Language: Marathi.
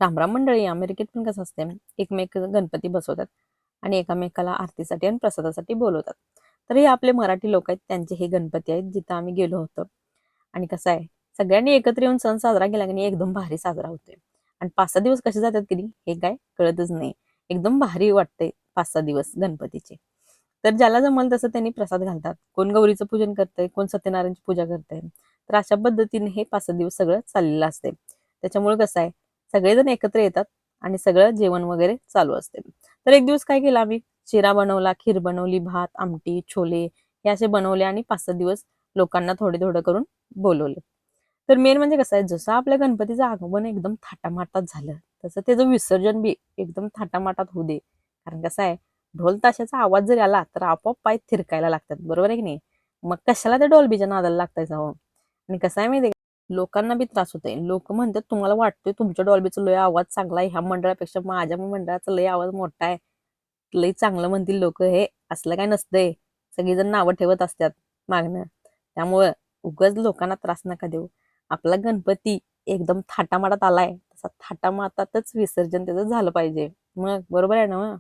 रामराम मंडळी, अमेरिकेत पण कसं असते, एकमेक गणपती बसवतात आणि एकामेकाला आरतीसाठी आणि प्रसादासाठी बोलवतात. तर हे आपले मराठी लोक आहेत, त्यांचे हे गणपती आहेत, जिथं आम्ही गेलो होतो. आणि कसं आहे, सगळ्यांनी एकत्र येऊन सण साजरा केला की नाही एकदम भारी साजरा होतोय. आणि 5-6 दिवस कसे जातात की नाही हे काय कळतच नाही. एकदम भारी वाटते 5-6 दिवस गणपतीचे. तर ज्याला जमल तसं त्यांनी प्रसाद घालतात. कोण गौरीचं पूजन करतंय, कोण सत्यनारायणची पूजा करतंय. तर अशा पद्धतीने हे 5-6 दिवस सगळं चाललेलं असते. त्याच्यामुळे कसं आहे, सगळेजण एकत्र येतात आणि सगळं जेवण वगैरे चालू असते. तर एक दिवस काय केलं आम्ही, शिरा बनवला, खीर बनवली, भात, आमटी, छोले हे असे बनवले आणि 5-6 दिवस लोकांना थोडे थोडं करून बोलवले. तर मेन म्हणजे कसं आहे, जसं आपल्या गणपतीचं आगमन एकदम थाटामाटात झालं, तसं त्याचं विसर्जन बी एकदम थाटामाटात होऊ दे. कारण कसं आहे, ढोल ताशाचा आवाज जरी आला तर आपोआप पाय थिरकायला लागतात, बरोबर आहे की नाही? मग कशाला त्या डॉल्बीच्या नादाला लागतायचा हो. आणि कसं आहे माहिती, लोकांना बी त्रास होतोय. लोक म्हणतात तुम्हाला वाटतोय तुमच्या डॉल्बीचा लय आवाज चांगला आहे, ह्या मंडळापेक्षा माझ्या मंडळाचा लय आवाज मोठा आहे, लय चांगलं म्हणतील लोक. हे असलं काय नसतंय, सगळीजण नावं ठेवत असतात मागणं. त्यामुळं उगाच लोकांना त्रास नका देऊ. आपला गणपती एकदम थाटामाटात आलाय, तसा थाटामाटातच विसर्जन त्याचं झालं पाहिजे. मग बरोबर आहे ना?